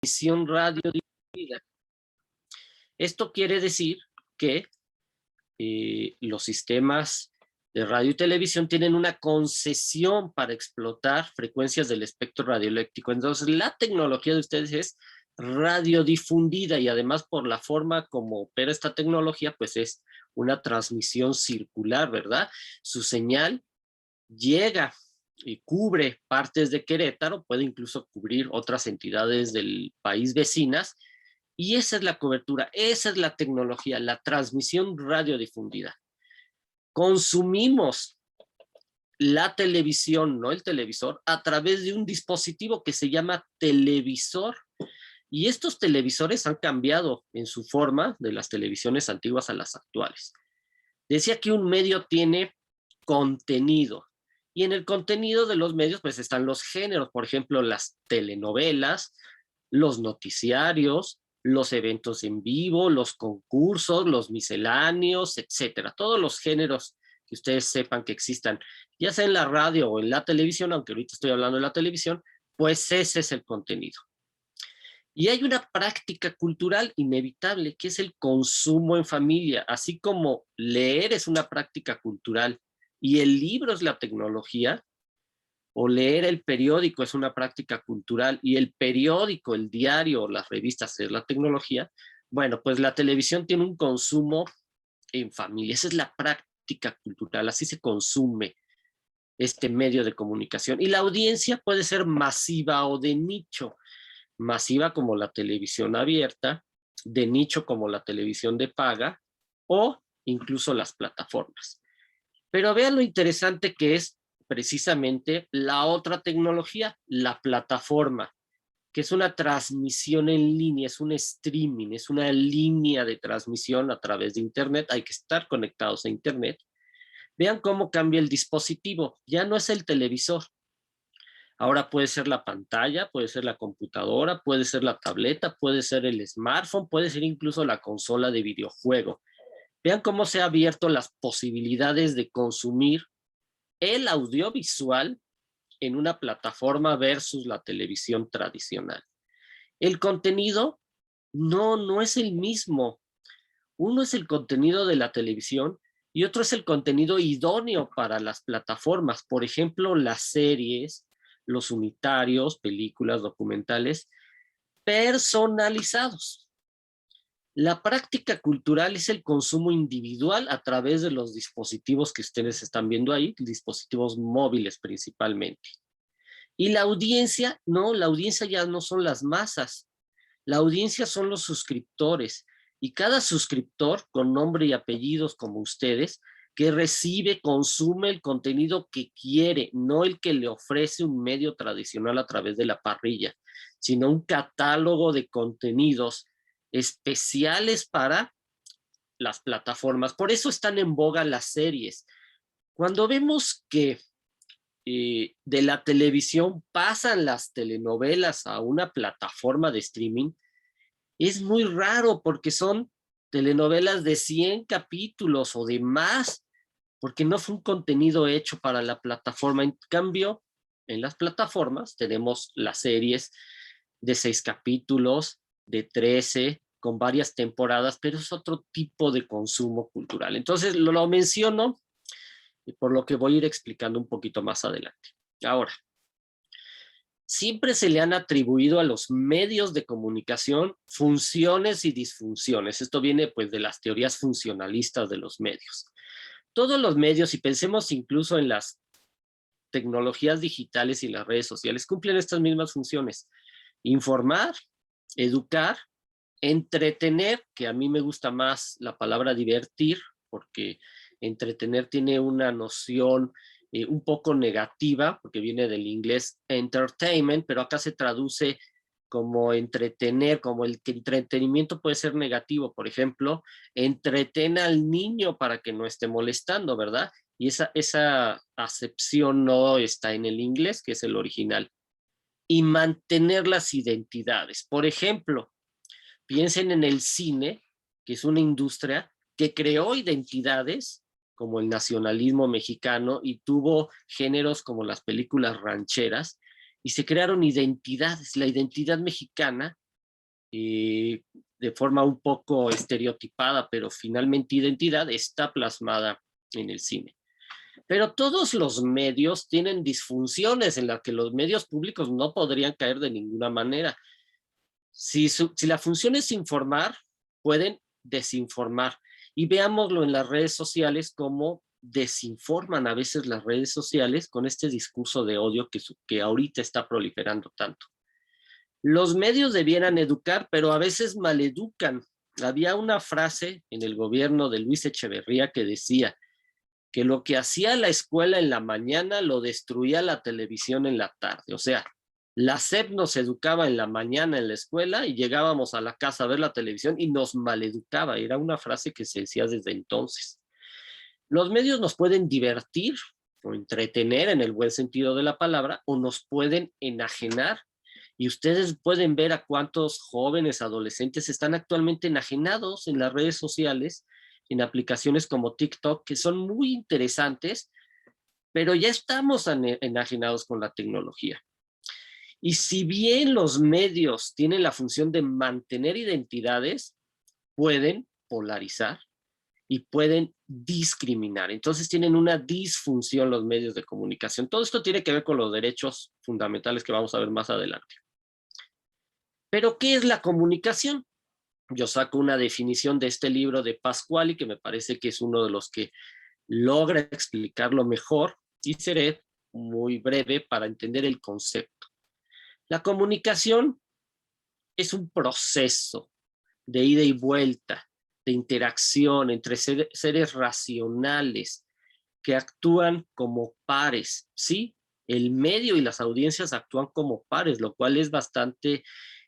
transmisión radiodifundida. Esto quiere decir que los sistemas de radio y televisión tienen una concesión para explotar frecuencias del espectro radioeléctrico. Entonces, la tecnología de ustedes es radiodifundida y además por la forma como opera esta tecnología, pues es una transmisión circular, ¿verdad? Su señal llega y cubre partes de Querétaro, puede incluso cubrir otras entidades del país vecinas, y esa es la cobertura, esa es la tecnología, la transmisión radiodifundida. Consumimos la televisión, no el televisor, a través de un dispositivo que se llama televisor. Y estos televisores han cambiado en su forma de las televisiones antiguas a las actuales. Decía que un medio tiene contenido. Y en el contenido de los medios pues están los géneros, por ejemplo, las telenovelas, los noticiarios, los eventos en vivo, los concursos, los misceláneos, etcétera. Todos los géneros que ustedes sepan que existan, ya sea en la radio o en la televisión, aunque ahorita estoy hablando de la televisión, pues ese es el contenido. Y hay una práctica cultural inevitable, que es el consumo en familia, así como leer es una práctica cultural y el libro es la tecnología, o leer el periódico es una práctica cultural y el periódico, el diario, las revistas es la tecnología. Bueno, pues la televisión tiene un consumo en familia, esa es la práctica cultural, así se consume este medio de comunicación. Y la audiencia puede ser masiva o de nicho. Masiva como la televisión abierta, de nicho como la televisión de paga o incluso las plataformas. Pero vean lo interesante que es precisamente la otra tecnología, la plataforma, que es una transmisión en línea, es un streaming, es una línea de transmisión a través de Internet, hay que estar conectados a Internet. Vean cómo cambia el dispositivo, ya no es el televisor. Ahora puede ser la pantalla, puede ser la computadora, puede ser la tableta, puede ser el smartphone, puede ser incluso la consola de videojuego. Vean cómo se han abierto las posibilidades de consumir el audiovisual en una plataforma versus la televisión tradicional. El contenido no es el mismo. Uno es el contenido de la televisión y otro es el contenido idóneo para las plataformas. Por ejemplo, las series, los unitarios, películas, documentales, personalizados. La práctica cultural es el consumo individual a través de los dispositivos que ustedes están viendo ahí, dispositivos móviles principalmente. Y la audiencia, no, la audiencia ya no son las masas, la audiencia son los suscriptores. Y cada suscriptor con nombre y apellidos como ustedes, que recibe, consume el contenido que quiere, no el que le ofrece un medio tradicional a través de la parrilla, sino un catálogo de contenidos especiales para las plataformas. Por eso están en boga las series. Cuando vemos que de la televisión pasan las telenovelas a una plataforma de streaming, es muy raro porque son telenovelas de 100 capítulos o de más, porque no fue un contenido hecho para la plataforma. En cambio, en las plataformas tenemos las series de 6 capítulos, de 13, con varias temporadas, pero es otro tipo de consumo cultural. Entonces, lo menciono y por lo que voy a ir explicando un poquito más adelante. Ahora, siempre se le han atribuido a los medios de comunicación funciones y disfunciones. Esto viene pues de las teorías funcionalistas de los medios. Todos los medios, y pensemos incluso en las tecnologías digitales y las redes sociales, cumplen estas mismas funciones: informar, educar, entretener, que a mí me gusta más la palabra divertir, porque entretener tiene una noción un poco negativa, porque viene del inglés entertainment, pero acá se traduce como entretener, como el que entretenimiento puede ser negativo. Por ejemplo, entretén al niño para que no esté molestando, ¿verdad? Y esa acepción no está en el inglés, que es el original. Y mantener las identidades. Por ejemplo, piensen en el cine, que es una industria que creó identidades como el nacionalismo mexicano y tuvo géneros como las películas rancheras, y se crearon identidades. La identidad mexicana eh, de forma un poco estereotipada, pero finalmente identidad, está plasmada en el cine. Pero todos los medios tienen disfunciones en las que los medios públicos no podrían caer de ninguna manera. Si la función es informar, pueden desinformar. Y veámoslo en las redes sociales como desinforman a veces las redes sociales con este discurso de odio que ahorita está proliferando tanto. Los medios debieran educar, pero a veces maleducan. Había una frase en el gobierno de Luis Echeverría que decía que lo que hacía la escuela en la mañana lo destruía la televisión en la tarde. O sea, la SEP nos educaba en la mañana en la escuela y llegábamos a la casa a ver la televisión y nos maleducaba. Era una frase que se decía desde entonces. Los medios nos pueden divertir o entretener en el buen sentido de la palabra, o nos pueden enajenar. Y ustedes pueden ver a cuántos jóvenes, adolescentes están actualmente enajenados en las redes sociales, en aplicaciones como TikTok, que son muy interesantes, pero ya estamos enajenados con la tecnología. Y si bien los medios tienen la función de mantener identidades, pueden polarizar y pueden discriminar. Entonces tienen una disfunción los medios de comunicación. Todo esto tiene que ver con los derechos fundamentales que vamos a ver más adelante. Pero, ¿qué es la comunicación? Yo saco una definición de este libro de Pasquali, que me parece que es uno de los que logra explicarlo mejor, y seré muy breve para entender el concepto. La comunicación es un proceso de ida y vuelta, de interacción entre seres racionales que actúan como pares, ¿sí? El medio y las audiencias actúan como pares, lo cual es bastante,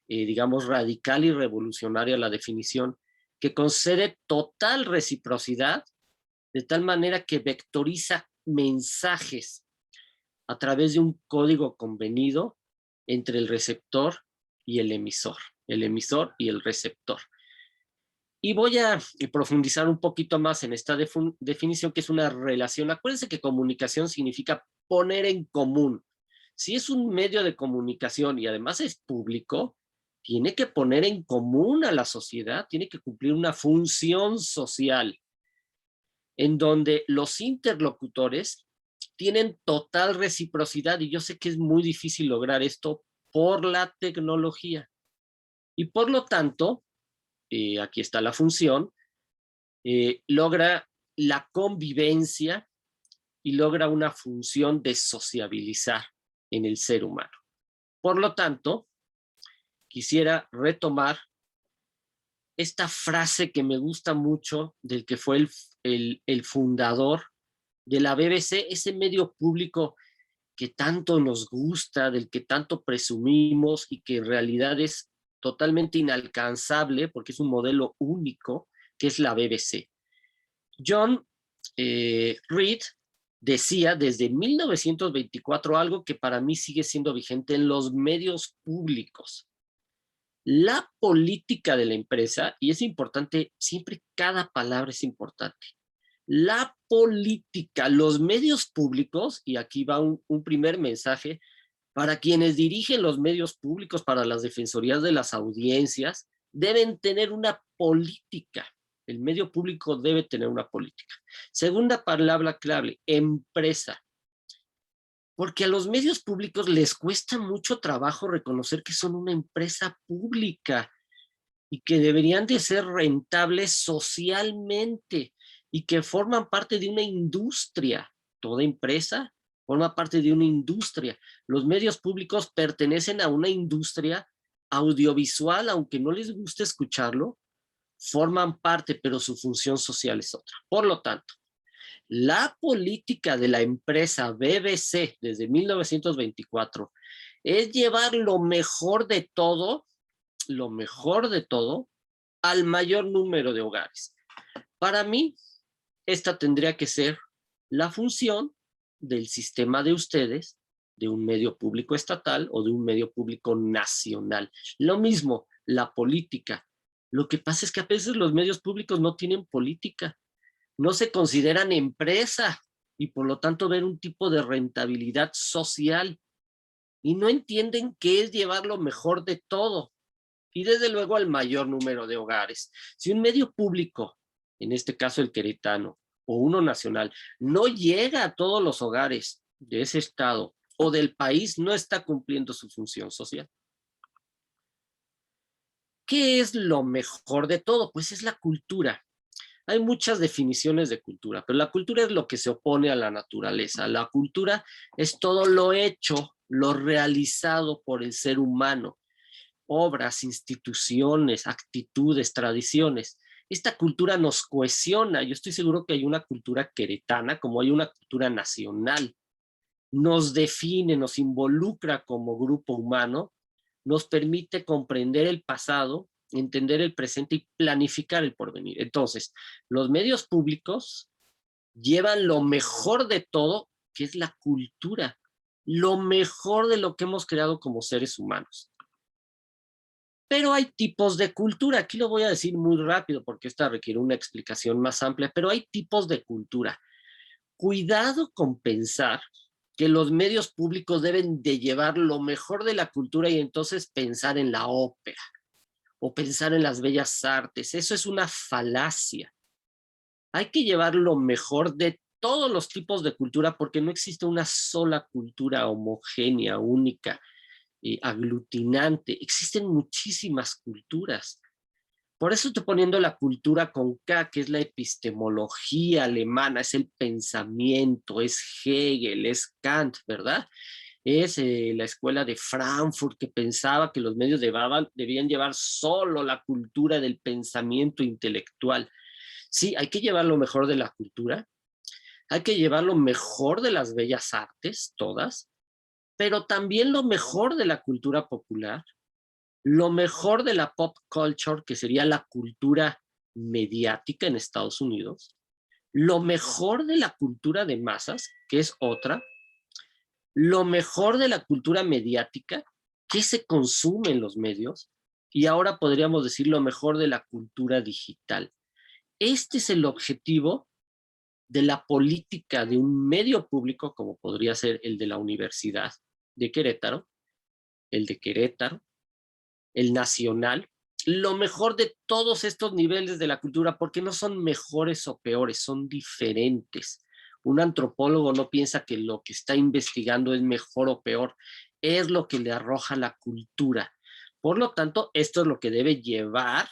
digamos, radical y revolucionaria la definición, que concede total reciprocidad, de tal manera que vectoriza mensajes a través de un código convenido entre el receptor y el emisor y el receptor. Y voy a profundizar un poquito más en esta definición, que es una relación. Acuérdense que comunicación significa poner en común. Si es un medio de comunicación y además es público, tiene que poner en común a la sociedad, tiene que cumplir una función social en donde los interlocutores tienen total reciprocidad, y yo sé que es muy difícil lograr esto por la tecnología. Y por lo tanto, aquí está la función, logra la convivencia y logra una función de sociabilizar en el ser humano. Por lo tanto, quisiera retomar esta frase que me gusta mucho del que fue el fundador de la BBC, ese medio público que tanto nos gusta, del que tanto presumimos y que en realidad es totalmente inalcanzable porque es un modelo único, que es la BBC. John Reed decía desde 1924 algo que para mí sigue siendo vigente en los medios públicos. La política de la empresa, y es importante, siempre cada palabra es importante. La política, los medios públicos, y aquí va un primer mensaje para quienes dirigen los medios públicos, para las defensorías de las audiencias, deben tener una política. El medio público debe tener una política. Segunda palabra clave, empresa. Porque a los medios públicos les cuesta mucho trabajo reconocer que son una empresa pública y que deberían de ser rentables socialmente y que forman parte de una industria. Toda empresa forma parte de una industria. Los medios públicos pertenecen a una industria audiovisual, aunque no les guste escucharlo, forman parte, pero su función social es otra. Por lo tanto, la política de la empresa BBC desde 1924 es llevar lo mejor de todo, al mayor número de hogares. Para mí, esta tendría que ser la función del sistema de ustedes, de un medio público estatal o de un medio público nacional. Lo mismo, la política. Lo que pasa es que a veces los medios públicos no tienen política, no se consideran empresa y por lo tanto ven un tipo de rentabilidad social y no entienden qué es llevar lo mejor de todo. y desde luego al mayor número de hogares. Si un medio público, en este caso el queretano, o uno nacional, no llega a todos los hogares de ese estado o del país, no está cumpliendo su función social. ¿Qué es lo mejor de todo? Pues es la cultura. Hay muchas definiciones de cultura, pero la cultura es lo que se opone a la naturaleza. La cultura es todo lo hecho, lo realizado por el ser humano, obras, instituciones, actitudes, tradiciones. Esta cultura nos cohesiona. Yo estoy seguro que hay una cultura queretana, como hay una cultura nacional. Nos define, nos involucra como grupo humano, nos permite comprender el pasado, entender el presente y planificar el porvenir. Entonces, los medios públicos llevan lo mejor de todo, que es la cultura, lo mejor de lo que hemos creado como seres humanos. Pero hay tipos de cultura. Aquí lo voy a decir muy rápido porque esta requiere una explicación más amplia, pero hay tipos de cultura. Cuidado con pensar que los medios públicos deben de llevar lo mejor de la cultura y entonces pensar en la ópera o pensar en las bellas artes. Eso es una falacia. Hay que llevar lo mejor de todos los tipos de cultura porque no existe una sola cultura homogénea, única, aglutinante. Existen muchísimas culturas. Por eso estoy poniendo la cultura con K, que es la epistemología alemana, es el pensamiento, es Hegel, es Kant, ¿verdad? Es la escuela de Frankfurt que pensaba que los medios debían llevar solo la cultura del pensamiento intelectual. Sí, hay que llevar lo mejor de la cultura, hay que llevar lo mejor de las bellas artes, todas, pero también lo mejor de la cultura popular, lo mejor de la pop culture, que sería la cultura mediática en Estados Unidos, lo mejor de la cultura de masas, que es otra, lo mejor de la cultura mediática, que se consume en los medios, y ahora podríamos decir lo mejor de la cultura digital. Este es el objetivo de la política de un medio público, como podría ser el de la Universidad de Querétaro, el de Querétaro, el nacional, lo mejor de todos estos niveles de la cultura, porque no son mejores o peores, son diferentes. Un antropólogo no piensa que lo que está investigando es mejor o peor, es lo que le arroja la cultura. Por lo tanto, esto es lo que debe llevar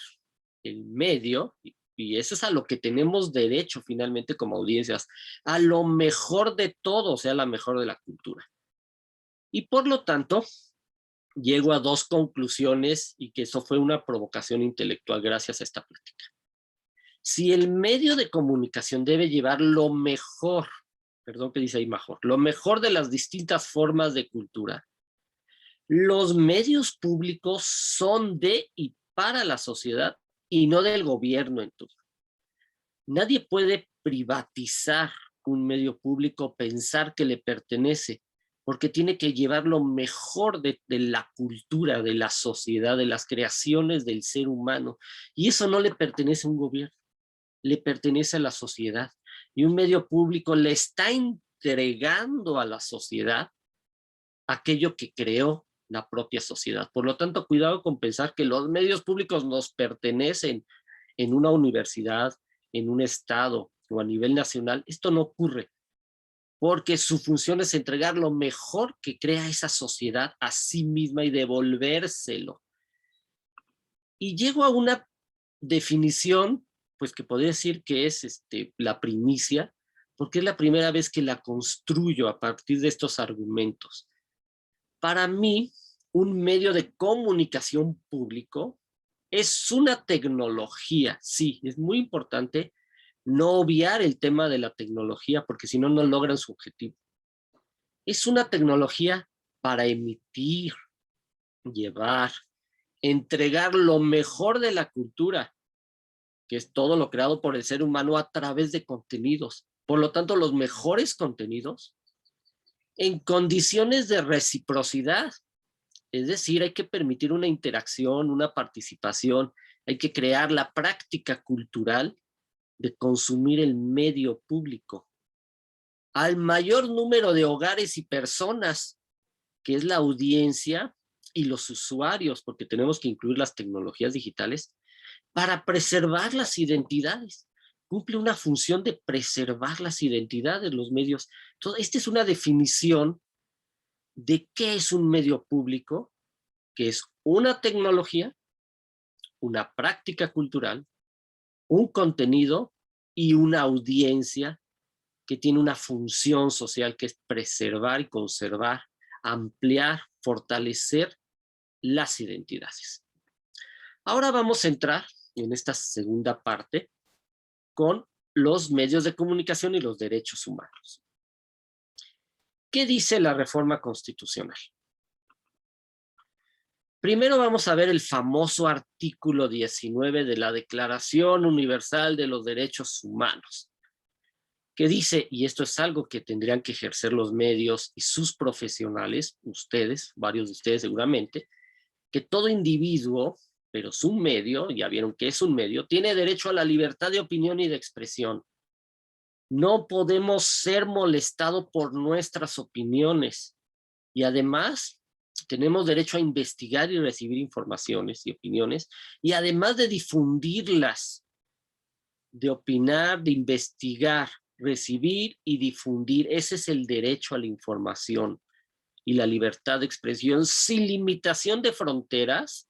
el medio, y eso es a lo que tenemos derecho finalmente como audiencias, a lo mejor de todo, o sea, la mejor de la cultura. Y por lo tanto, llego a dos conclusiones y que eso fue una provocación intelectual gracias a esta plática. Si el medio de comunicación debe llevar lo mejor, perdón que dice ahí mejor, lo mejor de las distintas formas de cultura, los medios públicos son de y para la sociedad y no del gobierno en turno. Nadie puede privatizar un medio público, pensar que le pertenece, porque tiene que llevar lo mejor de la cultura, de la sociedad, de las creaciones del ser humano. Y eso no le pertenece a un gobierno, le pertenece a la sociedad. Y un medio público le está entregando a la sociedad aquello que creó la propia sociedad. Por lo tanto, cuidado con pensar que los medios públicos nos pertenecen en una universidad, en un estado o a nivel nacional. Esto no ocurre porque su función es entregar lo mejor que crea esa sociedad a sí misma y devolvérselo. Y llego a una definición, pues que podría decir que es la primicia, porque es la primera vez que la construyo a partir de estos argumentos. Para mí, un medio de comunicación público es una tecnología, sí, es muy importante no obviar el tema de la tecnología, porque si no, no logran su objetivo. Es una tecnología para emitir, llevar, entregar lo mejor de la cultura, que es todo lo creado por el ser humano a través de contenidos. Por lo tanto, los mejores contenidos en condiciones de reciprocidad. Es decir, hay que permitir una interacción, una participación, hay que crear la práctica cultural de consumir el medio público al mayor número de hogares y personas, que es la audiencia, y los usuarios, porque tenemos que incluir las tecnologías digitales, para preservar las identidades. Cumple una función de preservar las identidades, los medios. Entonces, esta es una definición de qué es un medio público, que es una tecnología, una práctica cultural, un contenido y una audiencia que tiene una función social que es preservar y conservar, ampliar, fortalecer las identidades. Ahora vamos a entrar en esta segunda parte con los medios de comunicación y los derechos humanos. ¿Qué dice la reforma constitucional? Primero vamos a ver el famoso artículo 19 de la Declaración Universal de los Derechos Humanos, que dice, y esto es algo que tendrían que ejercer los medios y sus profesionales, ustedes, varios de ustedes seguramente, que todo individuo, pero su medio, ya vieron que es un medio, tiene derecho a la libertad de opinión y de expresión. No podemos ser molestados por nuestras opiniones y además tenemos derecho a investigar y recibir informaciones y opiniones y además de difundirlas, de opinar, de investigar, recibir y difundir. Ese es el derecho a la información y la libertad de expresión sin limitación de fronteras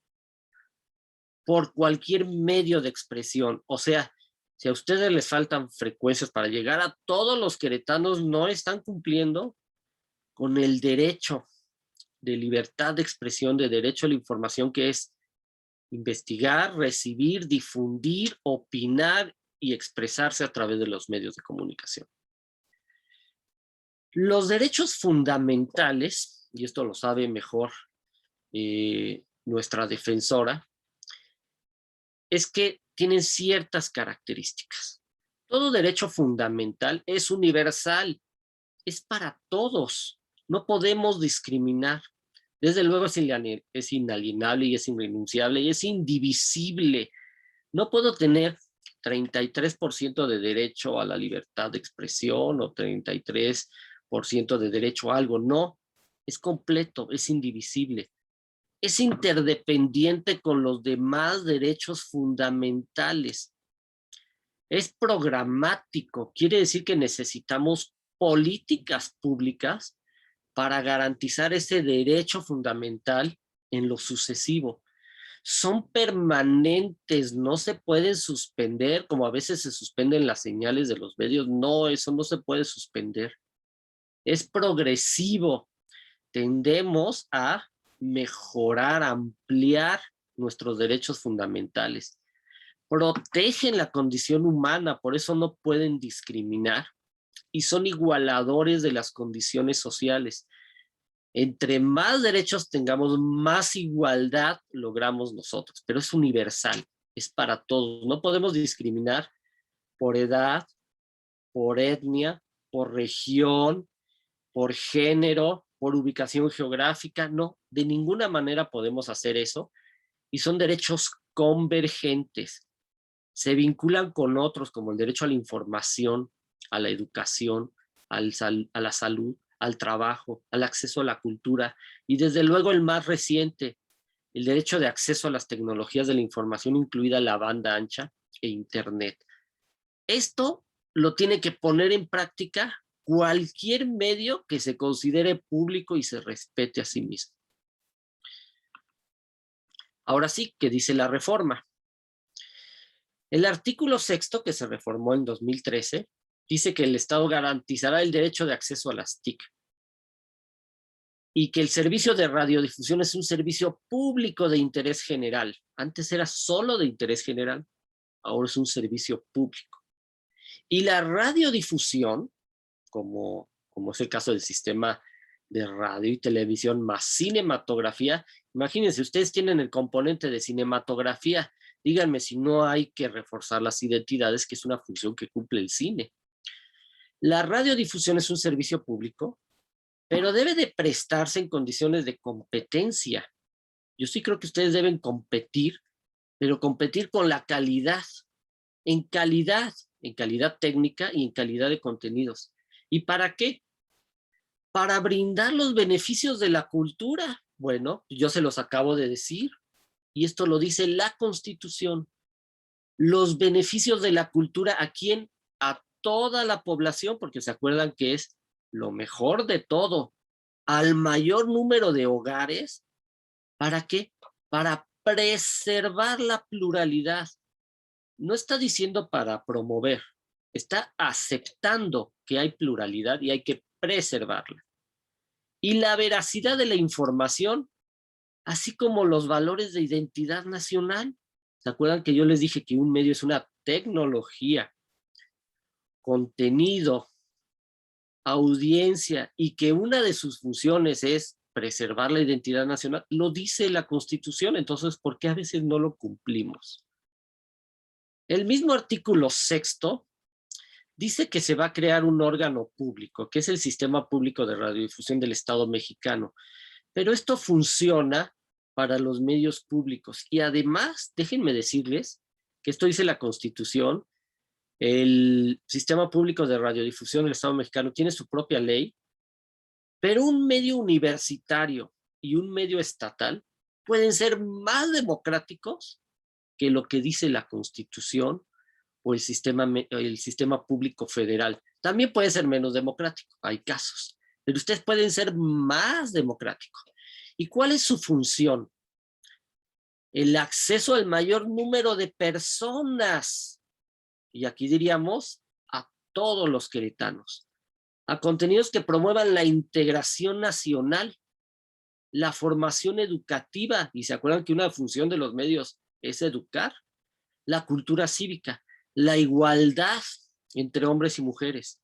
por cualquier medio de expresión. O sea, si a ustedes les faltan frecuencias para llegar a todos los queretanos, no están cumpliendo con el derecho de libertad de expresión, de derecho a la información, que es investigar, recibir, difundir, opinar y expresarse a través de los medios de comunicación. Los derechos fundamentales, y esto lo sabe mejor nuestra defensora, es que tienen ciertas características. Todo derecho fundamental es universal, es para todos. No podemos discriminar. Desde luego es inalienable y es irrenunciable y es indivisible. No puedo tener 33% de derecho a la libertad de expresión o 33% de derecho a algo. No, es completo, es indivisible. Es interdependiente con los demás derechos fundamentales. Es programático, quiere decir que necesitamos políticas públicas para garantizar ese derecho fundamental en lo sucesivo. Son permanentes, no se pueden suspender, como a veces se suspenden las señales de los medios. No, eso no se puede suspender. Es progresivo. Tendemos a mejorar, ampliar nuestros derechos fundamentales. Protegen la condición humana, por eso no pueden discriminar y son igualadores de las condiciones sociales. Entre más derechos tengamos, más igualdad logramos nosotros, pero es universal, es para todos. No podemos discriminar por edad, por etnia, por región, por género, por ubicación geográfica. No, de ninguna manera podemos hacer eso. Y son derechos convergentes. Se vinculan con otros, como el derecho a la información, a la educación, a la salud, al trabajo, al acceso a la cultura y desde luego el más reciente, el derecho de acceso a las tecnologías de la información, incluida la banda ancha e Internet. Esto lo tiene que poner en práctica cualquier medio que se considere público y se respete a sí mismo. Ahora sí, ¿qué dice la reforma? El artículo 6, que se reformó en 2013, dice que el Estado garantizará el derecho de acceso a las TIC y que el servicio de radiodifusión es un servicio público de interés general. Antes era solo de interés general, ahora es un servicio público. Y la radiodifusión, como es el caso del sistema de radio y televisión más cinematografía, imagínense, ustedes tienen el componente de cinematografía, díganme si no hay que reforzar las identidades, que es una función que cumple el cine. La radiodifusión es un servicio público, pero debe de prestarse en condiciones de competencia. Yo sí creo que ustedes deben competir, pero competir con la calidad, en calidad técnica y en calidad de contenidos. ¿Y para qué? Para brindar los beneficios de la cultura. Bueno, yo se los acabo de decir, y esto lo dice la Constitución. Los beneficios de la cultura, ¿a quién? A toda la población, porque se acuerdan que es lo mejor de todo, al mayor número de hogares. ¿Para qué? Para preservar la pluralidad. No está diciendo para promover, está aceptando que hay pluralidad y hay que preservarla. Y la veracidad de la información, así como los valores de identidad nacional. ¿Se acuerdan que yo les dije que un medio es una tecnología, contenido, audiencia, y que una de sus funciones es preservar la identidad nacional? Lo dice la Constitución, entonces, ¿por qué a veces no lo cumplimos? El mismo artículo 6 dice que se va a crear un órgano público, que es el Sistema Público de Radiodifusión del Estado Mexicano. Pero esto funciona para los medios públicos. Y además, déjenme decirles que esto dice la Constitución, el Sistema Público de Radiodifusión del Estado Mexicano tiene su propia ley, pero un medio universitario y un medio estatal pueden ser más democráticos que lo que dice la Constitución o el sistema público federal. También puede ser menos democrático, hay casos, pero ustedes pueden ser más democráticos. ¿Y cuál es su función? El acceso al mayor número de personas, y aquí diríamos a todos los queretanos, a contenidos que promuevan la integración nacional, la formación educativa, y se acuerdan que una función de los medios es educar, la cultura cívica, la igualdad entre hombres y mujeres,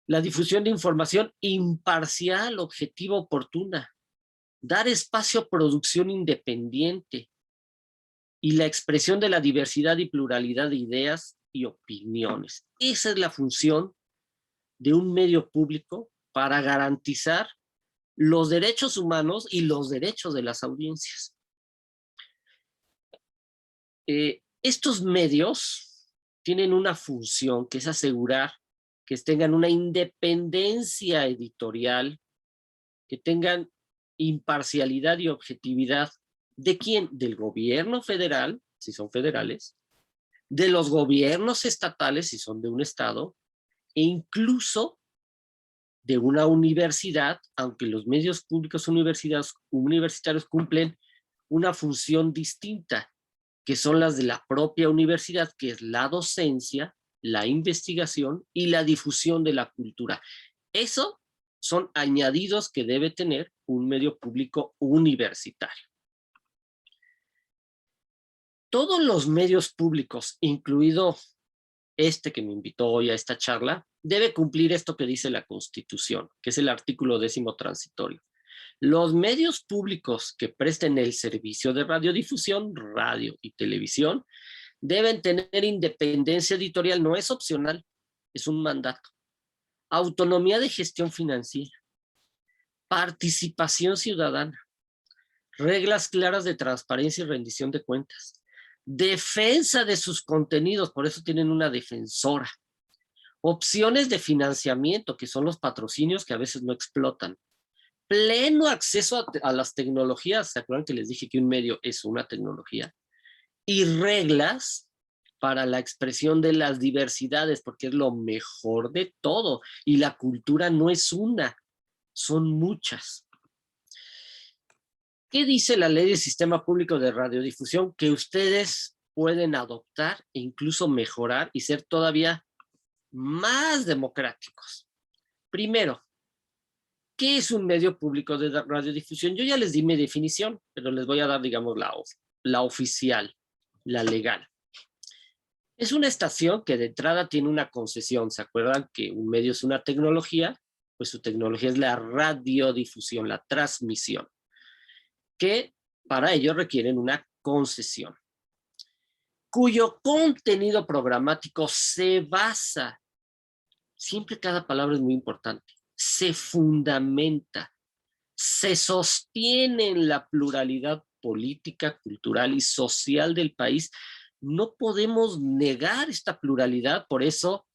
la difusión de información imparcial, objetiva, oportuna, dar espacio a producción independiente y la expresión de la diversidad y pluralidad de ideas y opiniones. Esa es la función de un medio público para garantizar los derechos humanos y los derechos de las audiencias. Estos medios tienen una función que es asegurar que tengan una independencia editorial, que tengan imparcialidad y objetividad. ¿De quién? Del gobierno federal, si son federales, de los gobiernos estatales, si son de un estado, e incluso de una universidad, aunque los medios públicos universitarios cumplen una función distinta, que son las de la propia universidad, que es la docencia, la investigación y la difusión de la cultura. Eso son añadidos que debe tener un medio público universitario. Todos los medios públicos, incluido este que me invitó hoy a esta charla, debe cumplir esto que dice la Constitución, que es el artículo 10º transitorio. Los medios públicos que presten el servicio de radiodifusión, radio y televisión, deben tener independencia editorial, no es opcional, es un mandato. Autonomía de gestión financiera, participación ciudadana, reglas claras de transparencia y rendición de cuentas, defensa de sus contenidos, por eso tienen una defensora, opciones de financiamiento, que son los patrocinios que a veces no explotan, pleno acceso a las tecnologías, ¿se acuerdan que les dije que un medio es una tecnología? Y reglas para la expresión de las diversidades, porque es lo mejor de todo, y la cultura no es una, son muchas. ¿Qué dice la Ley del Sistema Público de Radiodifusión? Que ustedes pueden adoptar e incluso mejorar y ser todavía más democráticos. Primero, ¿qué es un medio público de radiodifusión? Yo ya les di mi definición, pero les voy a dar, digamos, la oficial, la legal. Es una estación que de entrada tiene una concesión. ¿Se acuerdan que un medio es una tecnología? Pues su tecnología es la radiodifusión, la transmisión, que para ello requieren una concesión, cuyo contenido programático se basa, siempre cada palabra es muy importante, se fundamenta, se sostiene en la pluralidad política, cultural y social del país. No podemos negar esta pluralidad, por eso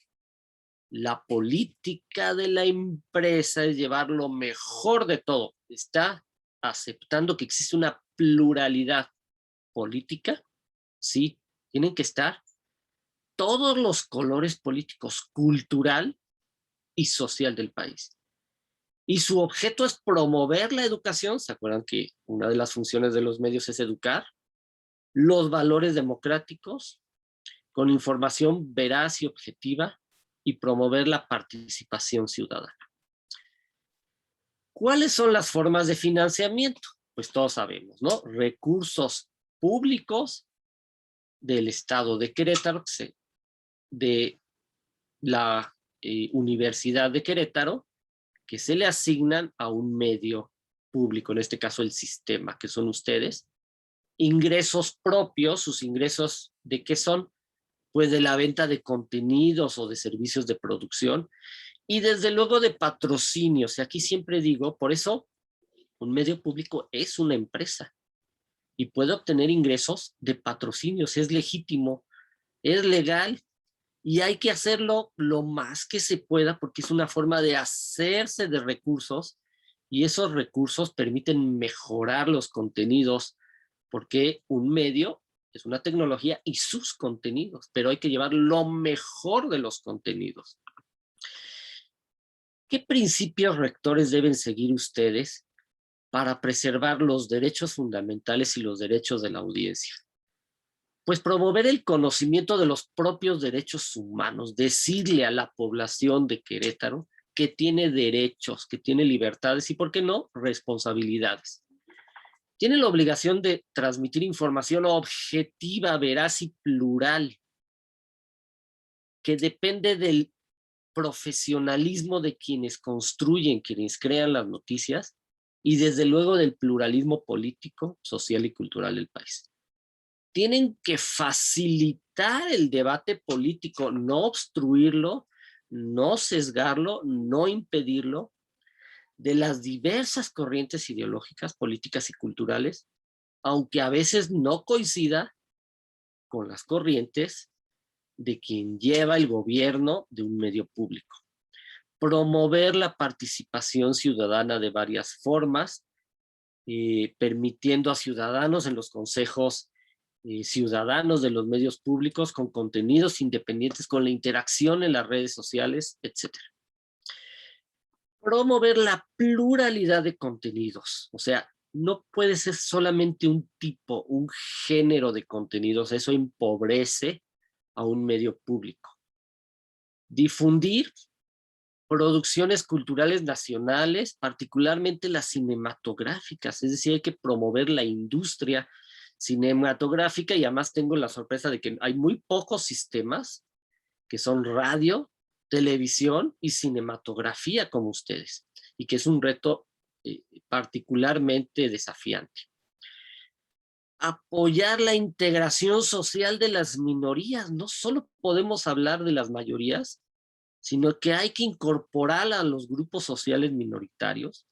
la política de la empresa es llevar lo mejor de todo. Está aceptando que existe una pluralidad política, sí, tienen que estar todos los colores políticos, cultural y social del país. Y su objeto es promover la educación. ¿Se acuerdan que una de las funciones de los medios es educar? Los valores democráticos, con información veraz y objetiva, y promover la participación ciudadana. ¿Cuáles son las formas de financiamiento? Pues todos sabemos, ¿no? Recursos públicos del Estado de Querétaro, de la Universidad de Querétaro, que se le asignan a un medio público, en este caso el sistema, que son ustedes. Ingresos propios, sus ingresos, ¿de qué son? Pues de la venta de contenidos o de servicios de producción, y desde luego de patrocinios. Y aquí siempre digo, por eso un medio público es una empresa y puede obtener ingresos de patrocinios, es legítimo, es legal, y hay que hacerlo lo más que se pueda porque es una forma de hacerse de recursos, y esos recursos permiten mejorar los contenidos, porque un medio es una tecnología y sus contenidos, pero hay que llevar lo mejor de los contenidos. ¿Qué principios rectores deben seguir ustedes para preservar los derechos fundamentales y los derechos de la audiencia? Pues promover el conocimiento de los propios derechos humanos, decirle a la población de Querétaro que tiene derechos, que tiene libertades y, ¿por qué no?, responsabilidades. Tiene la obligación de transmitir información objetiva, veraz y plural, que depende del profesionalismo de quienes construyen, quienes crean las noticias, y desde luego del pluralismo político, social y cultural del país. Tienen que facilitar el debate político, no obstruirlo, no sesgarlo, no impedirlo, de las diversas corrientes ideológicas, políticas y culturales, aunque a veces no coincida con las corrientes de quien lleva el gobierno de un medio público. Promover la participación ciudadana de varias formas, permitiendo a ciudadanos en los consejos ciudadanos de los medios públicos con contenidos independientes, con la interacción en las redes sociales, etc. Promover la pluralidad de contenidos, o sea, no puede ser solamente un tipo, un género de contenidos, eso empobrece a un medio público. Difundir producciones culturales nacionales, particularmente las cinematográficas, es decir, hay que promover la industria cinematográfica, y además tengo la sorpresa de que hay muy pocos sistemas que son radio, televisión y cinematografía como ustedes, y que es un reto particularmente desafiante. Apoyar la integración social de las minorías, no solo podemos hablar de las mayorías, sino que hay que incorporar a los grupos sociales minoritarios.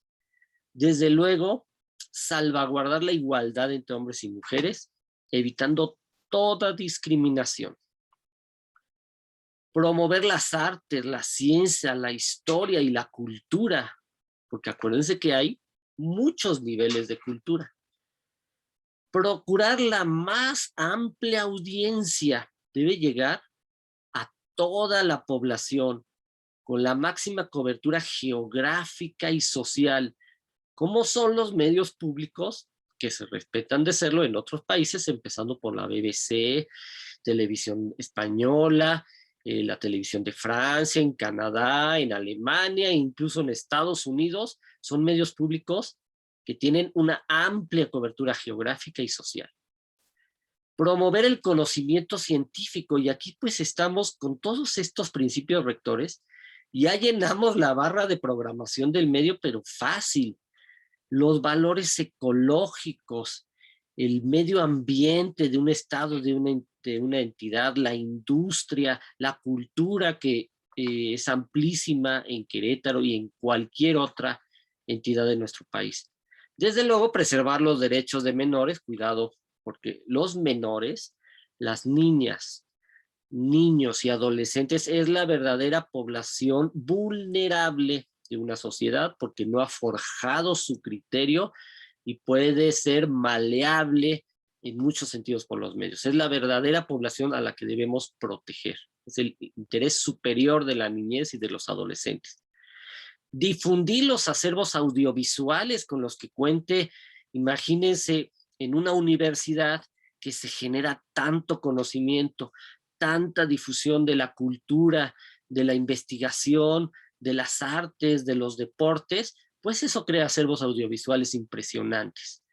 Desde luego, salvaguardar la igualdad entre hombres y mujeres, evitando toda discriminación. Promover las artes, la ciencia, la historia y la cultura, porque acuérdense que hay muchos niveles de cultura. Procurar la más amplia audiencia, debe llegar a toda la población, con la máxima cobertura geográfica y social, como son los medios públicos que se respetan de serlo en otros países, empezando por la BBC, Televisión Española, la televisión de Francia, en Canadá, en Alemania, incluso en Estados Unidos, son medios públicos que tienen una amplia cobertura geográfica y social. Promover el conocimiento científico, y aquí pues estamos con todos estos principios rectores, ya llenamos la barra de programación del medio, pero fácil. Los valores ecológicos, el medio ambiente de un estado, de una entidad, la industria, la cultura que es amplísima en Querétaro y en cualquier otra entidad de nuestro país. Desde luego, preservar los derechos de menores, cuidado, porque los menores, las niñas, niños y adolescentes es la verdadera población vulnerable de una sociedad, porque no ha forjado su criterio y puede ser maleable en muchos sentidos por los medios. Es la verdadera población a la que debemos proteger. Es el interés superior de la niñez y de los adolescentes. Difundir los acervos audiovisuales con los que cuente, imagínense, en una universidad que se genera tanto conocimiento, tanta difusión de la cultura, de la investigación, de las artes, de los deportes, pues eso crea acervos audiovisuales impresionantes.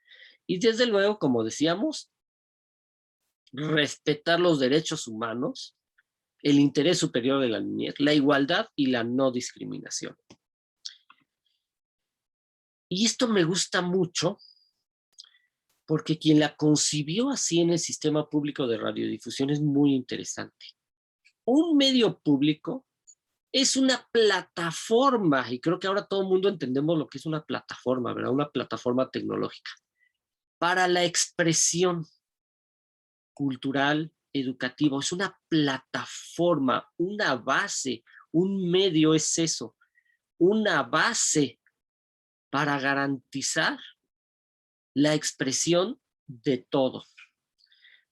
Y desde luego, como decíamos, respetar los derechos humanos, el interés superior de la niñez, la igualdad y la no discriminación. Y esto me gusta mucho porque quien la concibió así en el sistema público de radiodifusión es muy interesante. Un medio público es una plataforma, y creo que ahora todo el mundo entendemos lo que es una plataforma, ¿verdad? Una plataforma tecnológica para la expresión cultural, educativa. Es una plataforma, una base, un medio es eso, una base para garantizar la expresión de todo.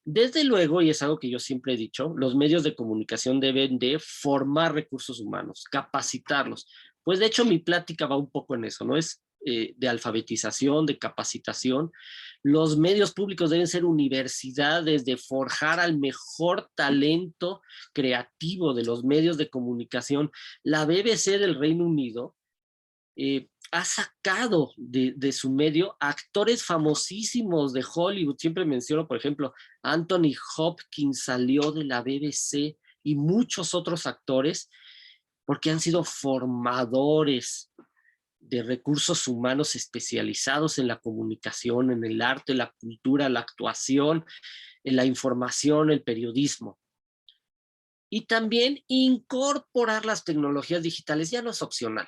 Desde luego, y es algo que yo siempre he dicho, los medios de comunicación deben de formar recursos humanos, capacitarlos. Pues de hecho mi plática va un poco en eso, ¿no? Es de alfabetización, de capacitación. Los medios públicos deben ser universidades de forjar al mejor talento creativo de los medios de comunicación. La BBC del Reino Unido ha sacado de su medio actores famosísimos de Hollywood. Siempre menciono, por ejemplo, Anthony Hopkins salió de la BBC y muchos otros actores porque han sido formadores de recursos humanos especializados en la comunicación, en el arte, la cultura, la actuación, en la información, el periodismo. Y también incorporar las tecnologías digitales ya no es opcional.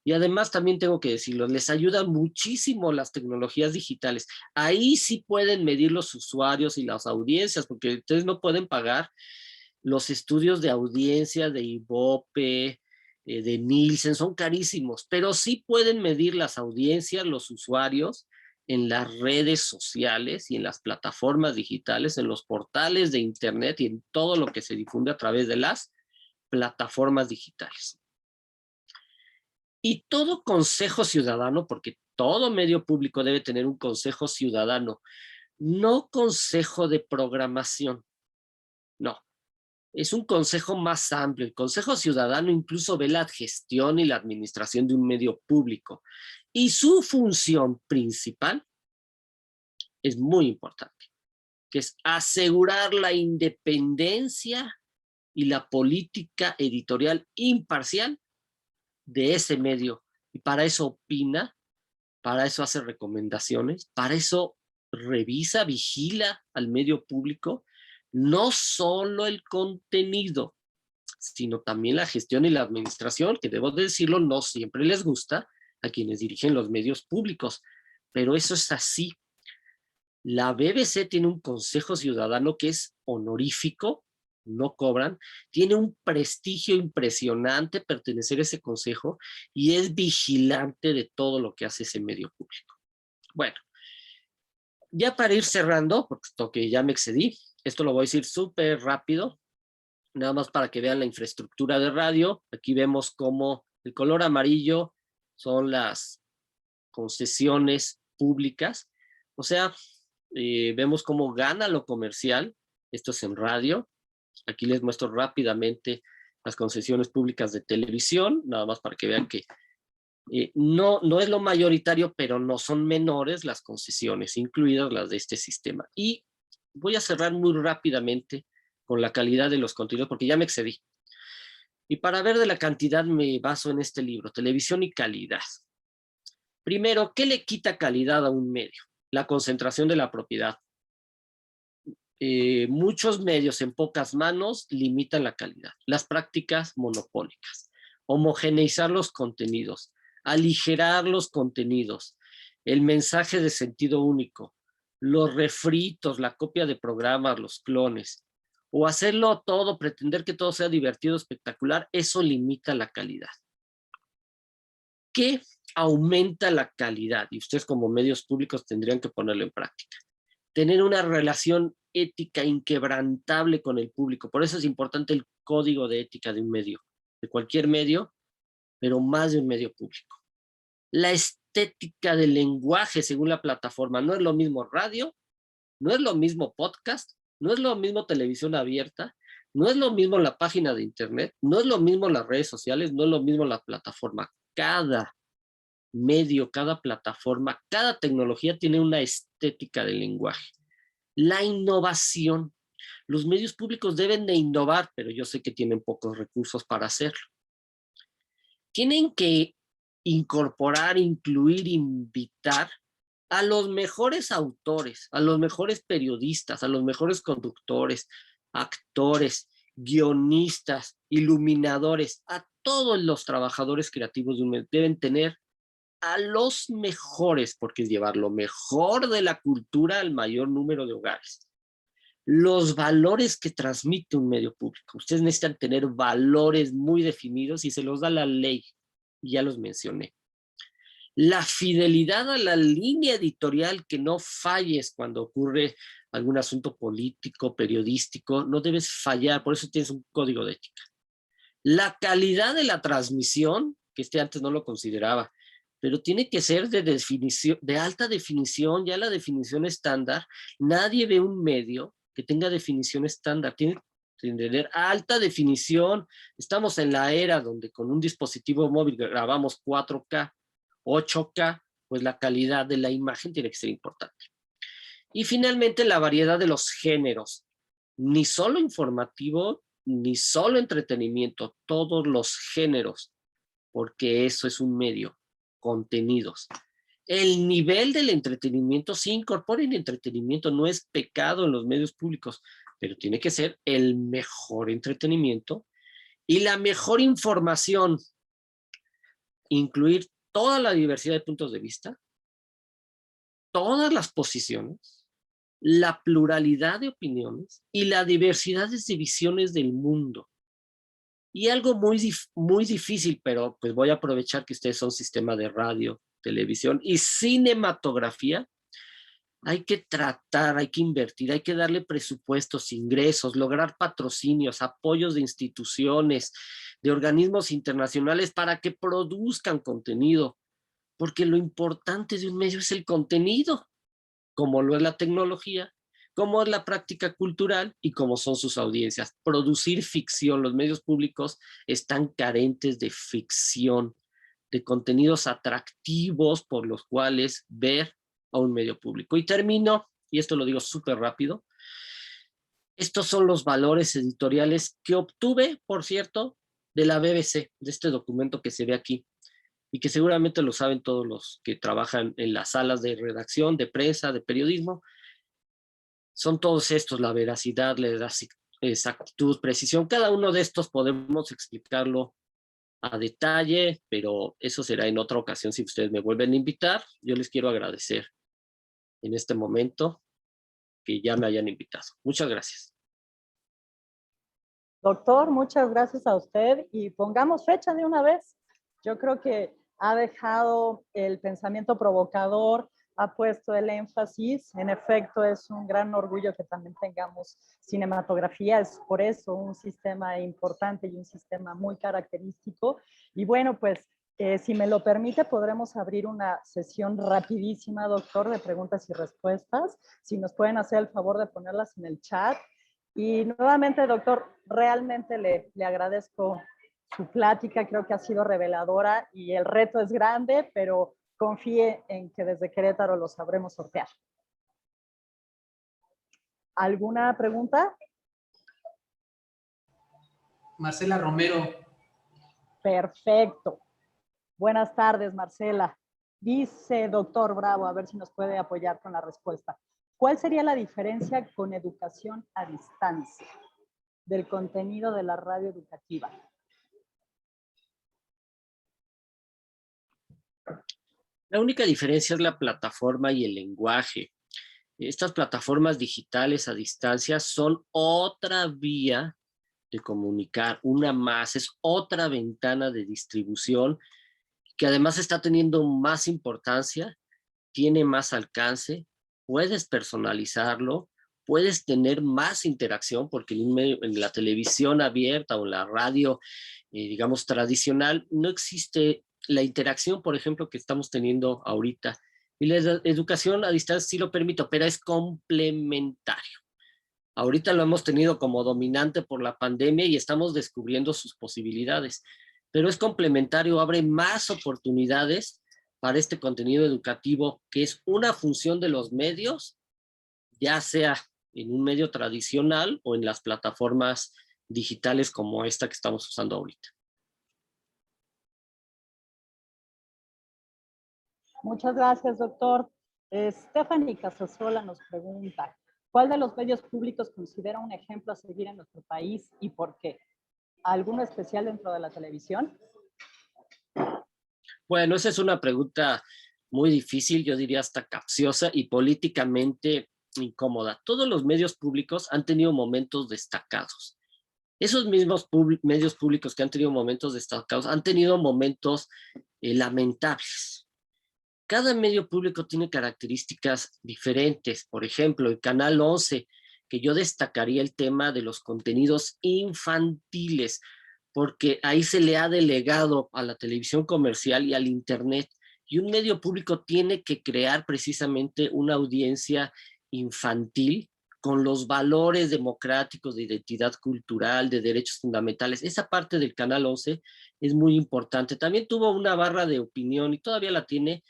Y además también tengo que decirlo, les ayudan muchísimo las tecnologías digitales. Ahí sí pueden medir los usuarios y las audiencias, porque ustedes no pueden pagar los estudios de audiencia de Ibope, de Nielsen, son carísimos, pero sí pueden medir las audiencias, los usuarios en las redes sociales y en las plataformas digitales, en los portales de internet y en todo lo que se difunde a través de las plataformas digitales. Y todo consejo ciudadano, porque todo medio público debe tener un consejo ciudadano, no consejo de programación, no. Es un consejo más amplio. El consejo ciudadano incluso ve la gestión y la administración de un medio público. Y su función principal es muy importante, que es asegurar la independencia y la política editorial imparcial de ese medio. Y para eso opina, para eso hace recomendaciones, para eso revisa, vigila al medio público, no solo el contenido, sino también la gestión y la administración, que debo decirlo, no siempre les gusta a quienes dirigen los medios públicos, pero eso es así. La BBC tiene un consejo ciudadano que es honorífico, no cobran, tiene un prestigio impresionante pertenecer a ese consejo y es vigilante de todo lo que hace ese medio público. Bueno, ya para ir cerrando, porque ya me excedí, esto lo voy a decir súper rápido, nada más para que vean la infraestructura de radio. Aquí vemos cómo el color amarillo son las concesiones públicas, o sea, vemos cómo gana lo comercial, esto es en radio. Aquí les muestro rápidamente las concesiones públicas de televisión, nada más para que vean que no es lo mayoritario, pero no son menores las concesiones, incluidas las de este sistema. Y voy a cerrar muy rápidamente con la calidad de los contenidos, porque ya me excedí. Y para ver de la cantidad me baso en este libro, Televisión y Calidad. Primero, ¿qué le quita calidad a un medio? La concentración de la propiedad. Muchos medios en pocas manos limitan la calidad. Las prácticas monopólicas. Homogeneizar los contenidos. Aligerar los contenidos. El mensaje de sentido único. Los refritos, la copia de programas, los clones. O hacerlo todo, pretender que todo sea divertido, espectacular, eso limita la calidad. ¿Qué aumenta la calidad y ustedes como medios públicos tendrían que ponerlo en práctica. Tener una relación ética inquebrantable con el público. Por eso es importante el código de ética de un medio, de cualquier medio, pero más de un medio público. La estética del lenguaje según la plataforma. No es lo mismo radio, no es lo mismo podcast, no es lo mismo televisión abierta, no es lo mismo la página de internet, no es lo mismo las redes sociales, no es lo mismo la plataforma. Cada medio, cada plataforma, cada tecnología tiene una estética del lenguaje. La innovación. Los medios públicos deben de innovar, pero yo sé que tienen pocos recursos para hacerlo. Tienen que incorporar, incluir, invitar a los mejores autores, a los mejores periodistas, a los mejores conductores, actores, guionistas, iluminadores, a todos los trabajadores creativos de un medio. Deben tener a los mejores, porque es llevar lo mejor de la cultura al mayor número de hogares. Los valores que transmite un medio público. Ustedes necesitan tener valores muy definidos y se los da la ley. Ya los mencioné. La fidelidad a la línea editorial, que no falles cuando ocurre algún asunto político, periodístico, no debes fallar, por eso tienes un código de ética. La calidad de la transmisión, que antes no lo consideraba, pero tiene que ser de definición, de alta definición, ya la definición estándar. Nadie ve un medio que tenga definición estándar, tiene que tener alta definición. Estamos en la era donde con un dispositivo móvil grabamos 4K, 8K, pues la calidad de la imagen tiene que ser importante. Y finalmente la variedad de los géneros, ni solo informativo, ni solo entretenimiento, todos los géneros, porque eso es un medio, contenidos. El nivel del entretenimiento, sí, incorporen entretenimiento, no es pecado en los medios públicos, pero tiene que ser el mejor entretenimiento y la mejor información, incluir toda la diversidad de puntos de vista, todas las posiciones, la pluralidad de opiniones y la diversidad de visiones del mundo. Y algo muy difícil, pero pues voy a aprovechar que ustedes son sistema de radio, televisión y cinematografía. Hay que tratar, hay que invertir, hay que darle presupuestos, ingresos, lograr patrocinios, apoyos de instituciones, de organismos internacionales para que produzcan contenido, porque lo importante de un medio es el contenido, como lo es la tecnología, como es la práctica cultural y como son sus audiencias. Producir ficción, los medios públicos están carentes de ficción, de contenidos atractivos por los cuales ver a un medio público. Y termino, y esto lo digo súper rápido, estos son los valores editoriales que obtuve, por cierto, de la BBC, de este documento que se ve aquí, y que seguramente lo saben todos los que trabajan en las salas de redacción, de prensa, de periodismo. Son todos estos: la veracidad, la exactitud, precisión. Cada uno de estos podemos explicarlo a detalle, pero eso será en otra ocasión si ustedes me vuelven a invitar. Yo les quiero agradecer en este momento que ya me hayan invitado. Muchas gracias. Doctor, muchas gracias a usted y pongamos fecha de una vez. Yo creo que ha dejado el pensamiento provocador, ha puesto el énfasis. En efecto, es un gran orgullo que también tengamos cinematografía. Es por eso un sistema importante y un sistema muy característico. Y bueno, pues si me lo permite, podremos abrir una sesión rapidísima, doctor, de preguntas y respuestas. Si nos pueden hacer el favor de ponerlas en el chat. Y nuevamente, doctor, realmente le agradezco su plática, creo que ha sido reveladora y el reto es grande, pero confíe en que desde Querétaro lo sabremos sortear. ¿Alguna pregunta? Marcela Romero. Perfecto. Buenas tardes, Marcela. Dice doctor Bravo, a ver si nos puede apoyar con la respuesta. ¿Cuál sería la diferencia con educación a distancia del contenido de la radio educativa? La única diferencia es la plataforma y el lenguaje. Estas plataformas digitales a distancia son otra vía de comunicar, una más, es otra ventana de distribución que además está teniendo más importancia, tiene más alcance, puedes personalizarlo, puedes tener más interacción, porque en la televisión abierta o en la radio, digamos, tradicional, no existe la interacción, por ejemplo, que estamos teniendo ahorita. Y la educación a distancia sí lo permite, pero es complementario. Ahorita lo hemos tenido como dominante por la pandemia y estamos descubriendo sus posibilidades, pero es complementario, abre más oportunidades para este contenido educativo, que es una función de los medios, ya sea en un medio tradicional o en las plataformas digitales como esta que estamos usando ahorita. Muchas gracias, doctor. Stephanie Casasola nos pregunta, ¿cuál de los medios públicos considera un ejemplo a seguir en nuestro país y por qué? ¿Alguno especial dentro de la televisión? Bueno, esa es una pregunta muy difícil, yo diría hasta capciosa y políticamente incómoda. Todos los medios públicos han tenido momentos destacados. Esos mismos medios públicos que han tenido momentos destacados han tenido momentos lamentables. Cada medio público tiene características diferentes. Por ejemplo, el Canal 11, que yo destacaría el tema de los contenidos infantiles, porque ahí se le ha delegado a la televisión comercial y al Internet, y un medio público tiene que crear precisamente una audiencia infantil con los valores democráticos de identidad cultural, de derechos fundamentales. Esa parte del Canal 11 es muy importante. También tuvo una barra de opinión y todavía la tiene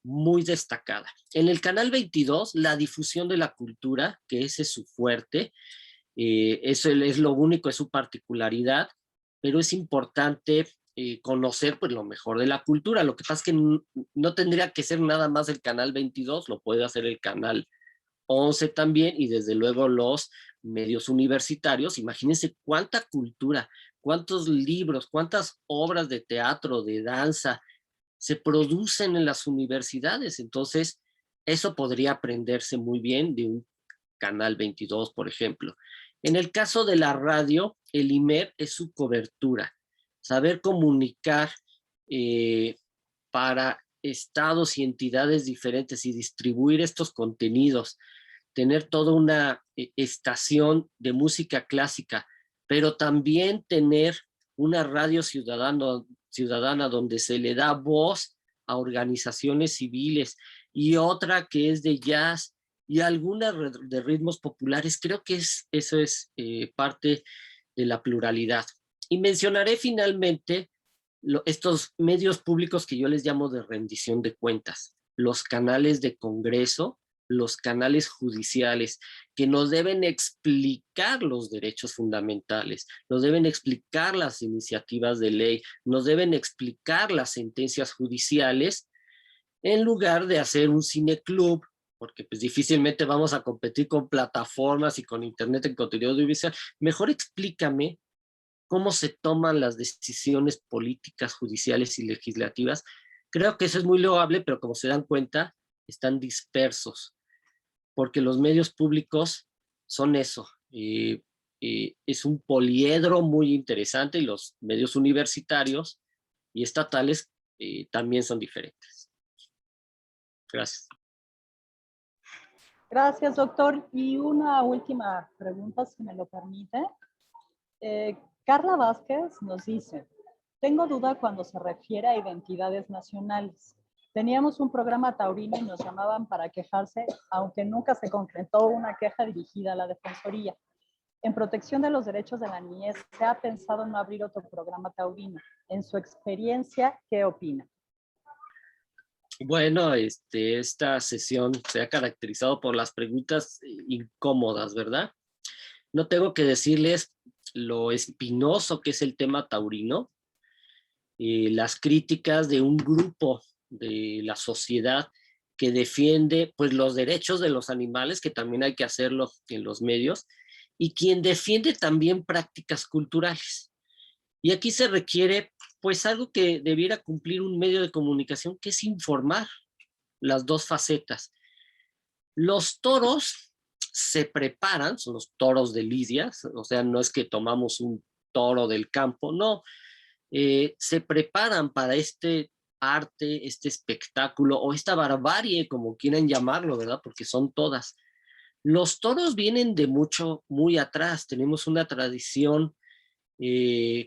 muy destacada. En el Canal 22, la difusión de la cultura, que ese es su fuerte, eso es lo único, es su particularidad, pero es importante conocer pues lo mejor de la cultura. Lo que pasa es que no tendría que ser nada más el Canal 22, lo puede hacer el Canal 11 también, y desde luego los medios universitarios. Imagínense cuánta cultura, cuántos libros, cuántas obras de teatro, de danza, se producen en las universidades. Entonces, eso podría aprenderse muy bien de un Canal 22, por ejemplo. En el caso de la radio, el IMER es su cobertura. Saber comunicar para estados y entidades diferentes y distribuir estos contenidos, tener toda una estación de música clásica, pero también tener una radio ciudadana donde se le da voz a organizaciones civiles y otra que es de jazz y algunas de ritmos populares. Creo que eso es parte de la pluralidad. Y mencionaré finalmente estos medios públicos que yo les llamo de rendición de cuentas, los canales de Congreso, los canales judiciales, que nos deben explicar los derechos fundamentales, nos deben explicar las iniciativas de ley, nos deben explicar las sentencias judiciales, en lugar de hacer un cineclub, porque pues difícilmente vamos a competir con plataformas y con internet en contenido audiovisual. Mejor explícame cómo se toman las decisiones políticas, judiciales y legislativas. Creo que eso es muy loable, pero como se dan cuenta, están dispersos, porque los medios públicos son eso. Es un poliedro muy interesante, y los medios universitarios y estatales también son diferentes. Gracias. Gracias, doctor. Y una última pregunta, si me lo permite. Carla Vázquez nos dice, tengo duda cuando se refiere a identidades nacionales. Teníamos un programa taurino y nos llamaban para quejarse, aunque nunca se concretó una queja dirigida a la Defensoría. En protección de los derechos de la niñez, ¿se ha pensado en no abrir otro programa taurino? En su experiencia, ¿qué opina? Bueno, esta sesión se ha caracterizado por las preguntas incómodas, ¿verdad? No tengo que decirles lo espinoso que es el tema taurino, las críticas de un grupo de la sociedad que defiende pues los derechos de los animales, que también hay que hacerlo en los medios, y quien defiende también prácticas culturales. Y aquí se requiere pues algo que debiera cumplir un medio de comunicación, que es informar las dos facetas. Los toros se preparan, son los toros de lidia, o sea, no es que tomamos un toro del campo, no, se preparan para este arte, este espectáculo o esta barbarie, como quieran llamarlo, ¿verdad? Porque son todas. Los toros vienen de muy atrás. Tenemos una tradición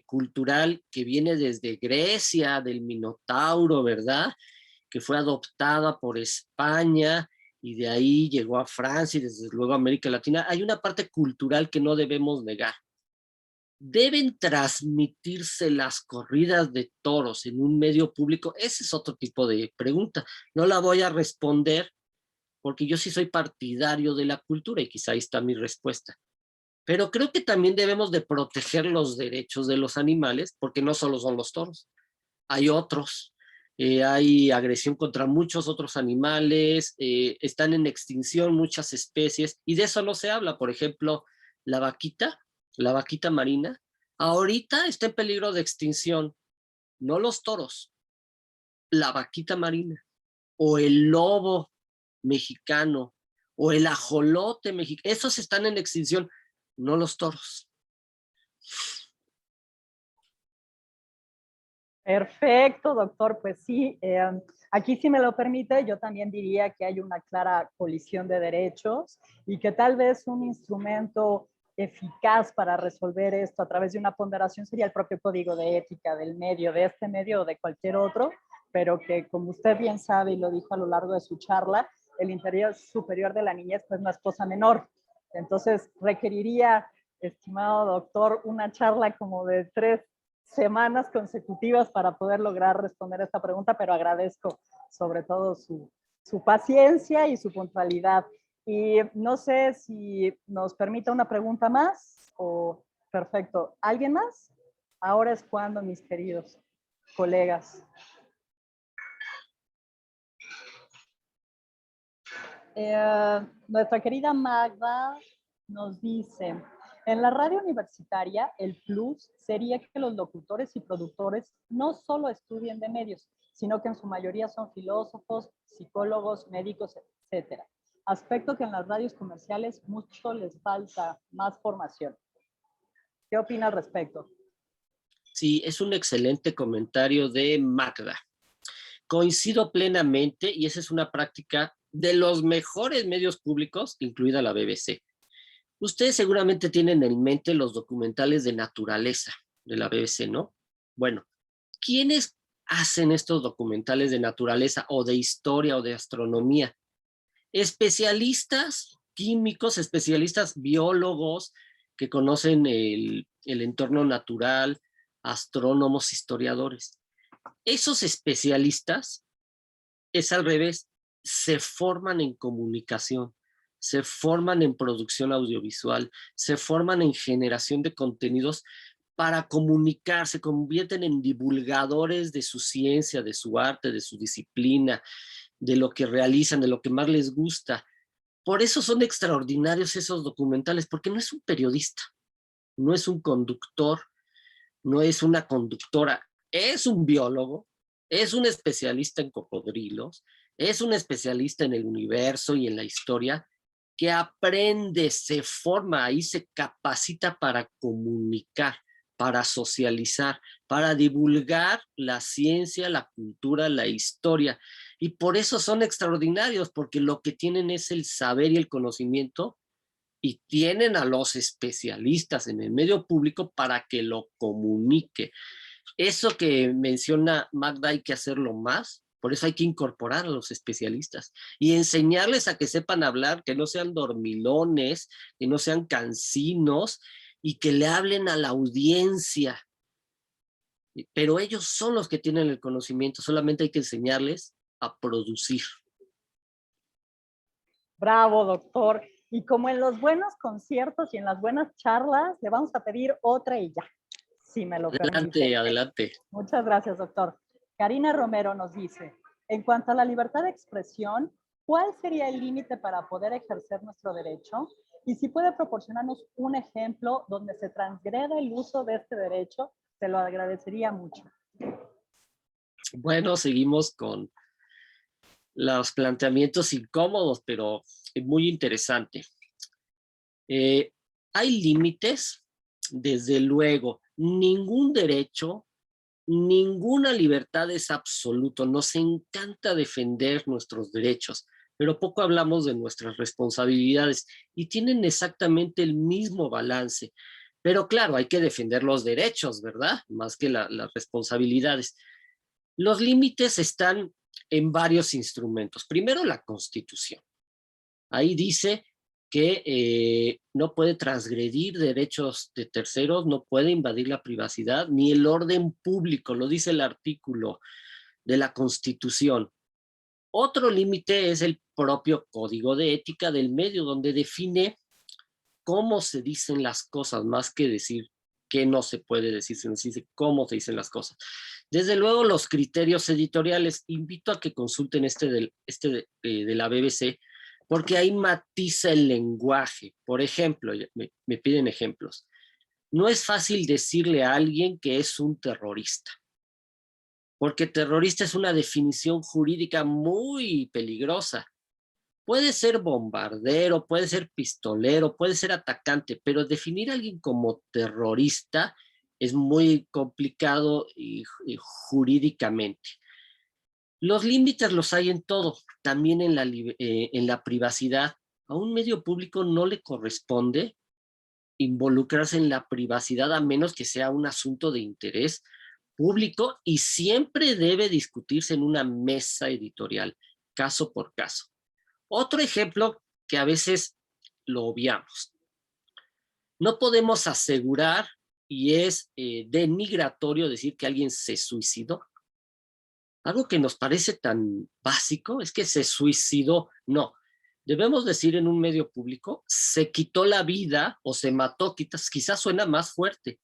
cultural que viene desde Grecia, del Minotauro, ¿verdad? Que fue adoptada por España y de ahí llegó a Francia y desde luego a América Latina. Hay una parte cultural que no debemos negar. ¿Deben transmitirse las corridas de toros en un medio público? Ese es otro tipo de pregunta. No la voy a responder porque yo sí soy partidario de la cultura y quizá ahí está mi respuesta. Pero creo que también debemos de proteger los derechos de los animales porque no solo son los toros, hay otros. Hay agresión contra muchos otros animales, están en extinción muchas especies y de eso no se habla. Por ejemplo, la la vaquita marina, ahorita está en peligro de extinción, no los toros, la vaquita marina o el lobo mexicano o el ajolote mexicano, esos están en extinción, no los toros. Perfecto, doctor. Pues sí, aquí si me lo permite, yo también diría que hay una clara colisión de derechos y que tal vez un instrumento eficaz para resolver esto a través de una ponderación sería el propio código de ética del medio, de este medio o de cualquier otro, pero que como usted bien sabe y lo dijo a lo largo de su charla, el interés superior de la niñez pues no es cosa menor. Entonces requeriría, estimado doctor, una charla como de 3 semanas consecutivas para poder lograr responder esta pregunta, pero agradezco sobre todo su paciencia y su puntualidad. Y no sé si nos permite una pregunta más o perfecto. ¿Alguien más? Ahora es cuando, mis queridos colegas. Nuestra querida Magda nos dice, en la radio universitaria, el plus sería que los locutores y productores no solo estudien de medios, sino que en su mayoría son filósofos, psicólogos, médicos, etcétera. Aspecto que en las radios comerciales mucho les falta más formación. ¿Qué opina al respecto? Sí, es un excelente comentario de Magda. Coincido plenamente y esa es una práctica de los mejores medios públicos, incluida la BBC. Ustedes seguramente tienen en mente los documentales de naturaleza de la BBC, ¿no? Bueno, ¿quiénes hacen estos documentales de naturaleza o de historia o de astronomía? Especialistas químicos, especialistas biólogos que conocen el entorno natural, astrónomos, historiadores. Esos especialistas es al revés, se forman en comunicación, se forman en producción audiovisual, se forman en generación de contenidos para comunicar, se convierten en divulgadores de su ciencia, de su arte, de su disciplina, de lo que realizan, de lo que más les gusta. Por eso son extraordinarios esos documentales, porque no es un periodista, no es un conductor, no es una conductora, es un biólogo, es un especialista en cocodrilos, es un especialista en el universo y en la historia que aprende, se forma y se capacita para comunicar, para socializar, para divulgar la ciencia, la cultura, la historia. Y por eso son extraordinarios, porque lo que tienen es el saber y el conocimiento y tienen a los especialistas en el medio público para que lo comunique. Eso que menciona Magda hay que hacerlo más, por eso hay que incorporar a los especialistas y enseñarles a que sepan hablar, que no sean dormilones, que no sean cansinos y que le hablen a la audiencia. Pero ellos son los que tienen el conocimiento, solamente hay que enseñarles a producir. Bravo, doctor. Y como en los buenos conciertos y en las buenas charlas, le vamos a pedir otra y ya, si me lo permite. Adelante, adelante. Muchas gracias, doctor. Karina Romero nos dice, en cuanto a la libertad de expresión, ¿cuál sería el límite para poder ejercer nuestro derecho? Y si puede proporcionarnos un ejemplo donde se transgreda el uso de este derecho, se lo agradecería mucho. Bueno, seguimos con los planteamientos incómodos, pero muy interesante. Hay límites, desde luego. Ningún derecho ninguna libertad es absoluto. Nos encanta defender nuestros derechos, pero poco hablamos de nuestras responsabilidades y tienen exactamente el mismo balance. Pero claro, hay que defender los derechos, ¿verdad? Más que las responsabilidades. Los límites están en varios instrumentos. Primero, la Constitución. Ahí dice que no puede transgredir derechos de terceros, no puede invadir la privacidad, ni el orden público, lo dice el artículo de la Constitución. Otro límite es el propio Código de Ética del Medio, donde define cómo se dicen las cosas, más que decir qué no se puede decir, sino dice cómo se dicen las cosas. Desde luego, los criterios editoriales, invito a que consulten de la BBC, porque ahí matiza el lenguaje. Por ejemplo, me piden ejemplos. No es fácil decirle a alguien que es un terrorista, porque terrorista es una definición jurídica muy peligrosa. Puede ser bombardero, puede ser pistolero, puede ser atacante, pero definir a alguien como terrorista es muy complicado y jurídicamente. Los límites los hay en todo, también en la privacidad. A un medio público no le corresponde involucrarse en la privacidad a menos que sea un asunto de interés público y siempre debe discutirse en una mesa editorial, caso por caso. Otro ejemplo que a veces lo obviamos. No podemos asegurar, y es denigratorio decir que alguien se suicidó. Algo que nos parece tan básico es que se suicidó. No, debemos decir en un medio público, se quitó la vida o se mató, quizás suena más fuerte.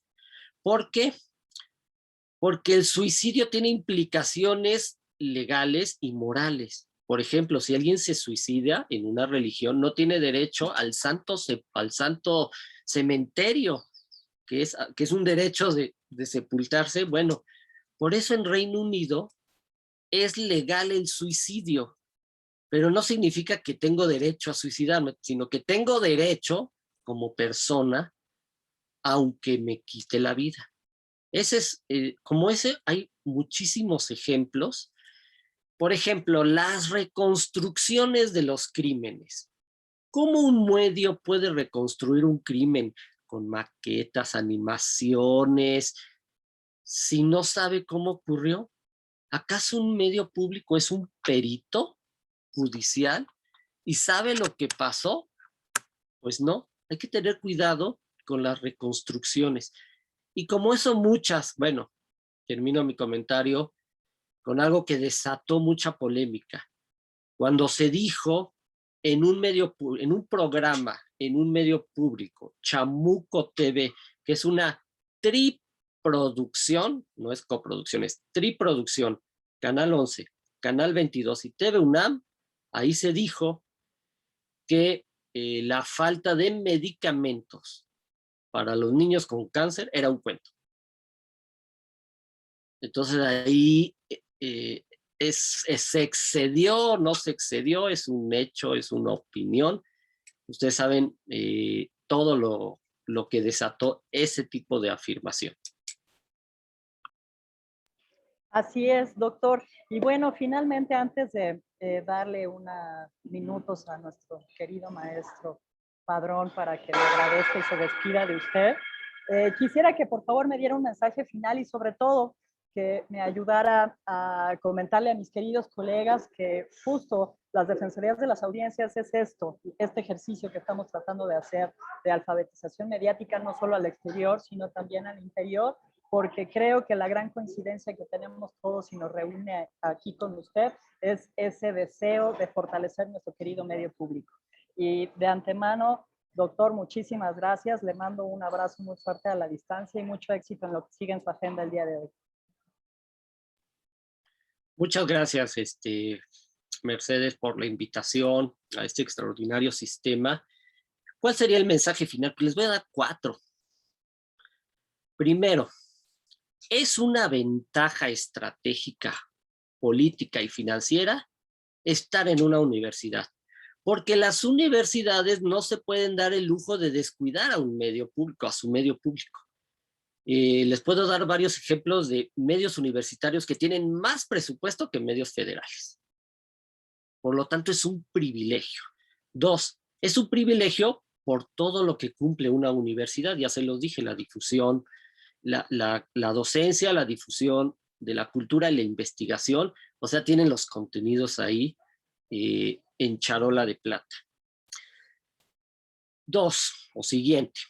¿Por qué? Porque el suicidio tiene implicaciones legales y morales. Por ejemplo, si alguien se suicida en una religión, no tiene derecho al santo cementerio, que es un derecho de sepultarse. Bueno, por eso en Reino Unido es legal el suicidio, pero no significa que tengo derecho a suicidarme, sino que tengo derecho como persona, aunque me quite la vida. Como ese hay muchísimos ejemplos. Por ejemplo, las reconstrucciones de los crímenes. ¿Cómo un medio puede reconstruir un crimen con maquetas, animaciones, si no sabe cómo ocurrió? ¿Acaso un medio público es un perito judicial y sabe lo que pasó? Pues no, hay que tener cuidado con las reconstrucciones. Y como eso muchas, bueno, termino mi comentario con algo que desató mucha polémica. Cuando se dijo en un programa, en un medio público, Chamuco TV, que es una triproducción, no es coproducción, es triproducción, Canal 11, Canal 22 y TV UNAM, ahí se dijo que la falta de medicamentos para los niños con cáncer era un cuento. Entonces ahí se excedió, no se excedió, es un hecho, es una opinión. Ustedes saben todo lo que desató ese tipo de afirmación. Así es, doctor. Y bueno, finalmente, antes de darle unos minutos a nuestro querido maestro Padrón para que le agradezca y se despida de usted, quisiera que por favor me diera un mensaje final y sobre todo que me ayudara a comentarle a mis queridos colegas que justo las defensorías de las audiencias es este ejercicio que estamos tratando de hacer de alfabetización mediática, no solo al exterior, sino también al interior, porque creo que la gran coincidencia que tenemos todos y nos reúne aquí con usted es ese deseo de fortalecer nuestro querido medio público. Y de antemano, doctor, muchísimas gracias. Le mando un abrazo muy fuerte a la distancia y mucho éxito en lo que sigue en su agenda el día de hoy. Muchas gracias, Mercedes, por la invitación a este extraordinario sistema. ¿Cuál sería el mensaje final? Pues les voy a dar 4. Primero, es una ventaja estratégica, política y financiera estar en una universidad, porque las universidades no se pueden dar el lujo de descuidar a un medio público, a su medio público. Les puedo dar varios ejemplos de medios universitarios que tienen más presupuesto que medios federales. Por lo tanto, es un privilegio. 2, es un privilegio por todo lo que cumple una universidad. Ya se los dije, la difusión, la docencia, la difusión de la cultura y la investigación. O sea, tienen los contenidos ahí en charola de plata. 2, o siguiente.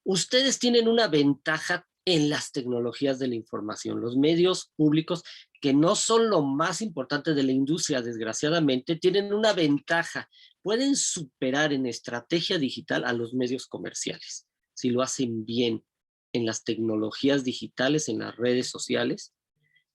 Ustedes tienen una ventaja en las tecnologías de la información. Los medios públicos, que no son lo más importante de la industria, desgraciadamente, tienen una ventaja. Pueden superar en estrategia digital a los medios comerciales, si lo hacen bien en las tecnologías digitales, en las redes sociales.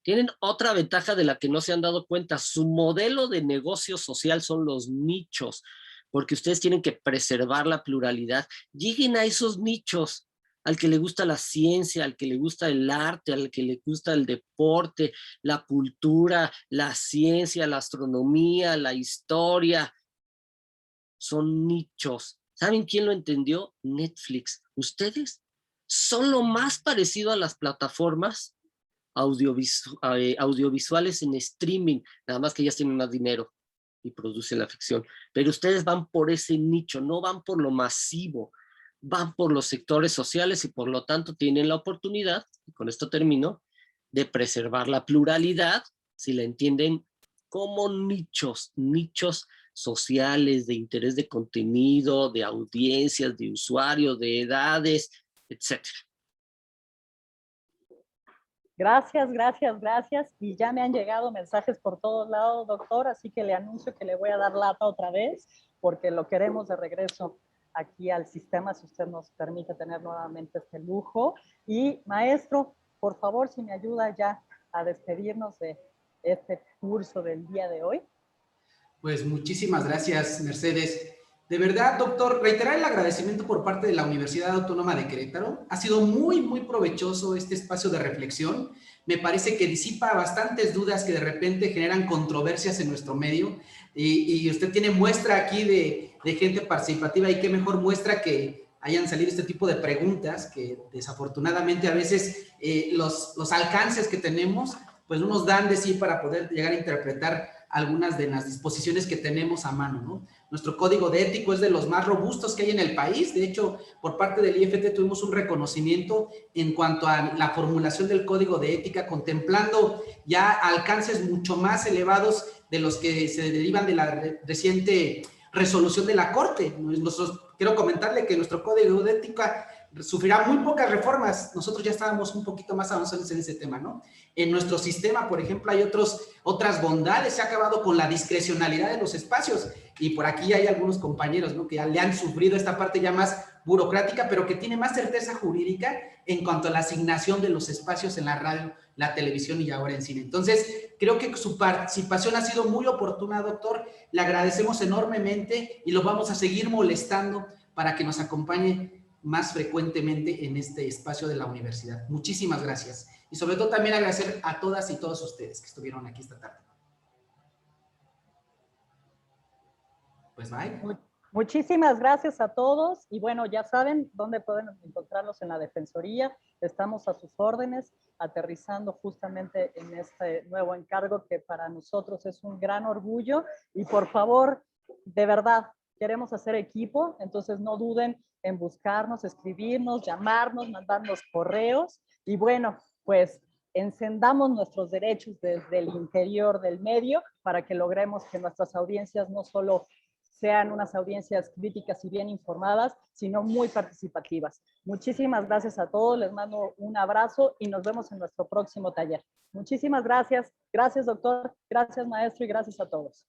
Tienen otra ventaja de la que no se han dado cuenta. Su modelo de negocio social son los nichos, porque ustedes tienen que preservar la pluralidad. Lleguen a esos nichos, al que le gusta la ciencia, al que le gusta el arte, al que le gusta el deporte, la cultura, la ciencia, la astronomía, la historia. Son nichos. ¿Saben quién lo entendió? Netflix. Ustedes son lo más parecido a las plataformas audiovisuales en streaming, nada más que ellas tienen más dinero y producen la ficción. Pero ustedes van por ese nicho, no van por lo masivo, van por los sectores sociales y por lo tanto tienen la oportunidad, y con esto termino, de preservar la pluralidad, si la entienden como nichos sociales, de interés de contenido, de audiencias, de usuarios, de edades, etcétera. Gracias, gracias, gracias. Y ya me han llegado mensajes por todos lados, doctor, así que le anuncio que le voy a dar lata otra vez, porque lo queremos de regreso aquí al sistema, si usted nos permite tener nuevamente este lujo. Y maestro, por favor, si me ayuda ya a despedirnos de este curso del día de hoy. Pues muchísimas gracias, Mercedes. De verdad, doctor, reiterar el agradecimiento por parte de la Universidad Autónoma de Querétaro. Ha sido muy, muy provechoso este espacio de reflexión. Me parece que disipa bastantes dudas que de repente generan controversias en nuestro medio. Y usted tiene muestra aquí de gente participativa, y qué mejor muestra que hayan salido este tipo de preguntas que desafortunadamente a veces los alcances que tenemos pues no nos dan de sí para poder llegar a interpretar algunas de las disposiciones que tenemos a mano, ¿no? Nuestro código de ético es de los más robustos que hay en el país. De hecho, por parte del IFT tuvimos un reconocimiento en cuanto a la formulación del código de ética, contemplando ya alcances mucho más elevados de los que se derivan de la reciente resolución de la Corte. Quiero comentarle que nuestro código de ética sufrirá muy pocas reformas. Nosotros ya estábamos un poquito más avanzados en ese tema, ¿no? En nuestro sistema, por ejemplo, hay otras bondades. Se ha acabado con la discrecionalidad de los espacios, y por aquí hay algunos compañeros, ¿no?, que ya le han sufrido esta parte ya más burocrática, pero que tiene más certeza jurídica en cuanto a la asignación de los espacios en la radio, la televisión y ahora en cine. Entonces, creo que su participación ha sido muy oportuna, doctor. Le agradecemos enormemente y lo vamos a seguir molestando para que nos acompañe más frecuentemente en este espacio de la universidad. Muchísimas gracias. Y sobre todo también agradecer a todas y todos ustedes que estuvieron aquí esta tarde. Pues bye. Muchísimas gracias a todos. Y bueno, ya saben dónde pueden encontrarlos en la Defensoría. Estamos a sus órdenes, aterrizando justamente en este nuevo encargo que para nosotros es un gran orgullo. Y por favor, de verdad, queremos hacer equipo, entonces no duden en buscarnos, escribirnos, llamarnos, mandarnos correos. Y bueno, pues encendamos nuestros derechos desde el interior del medio para que logremos que nuestras audiencias no solo sean unas audiencias críticas y bien informadas, sino muy participativas. Muchísimas gracias a todos, les mando un abrazo y nos vemos en nuestro próximo taller. Muchísimas gracias. Gracias, doctor. Gracias, maestro, y gracias a todos.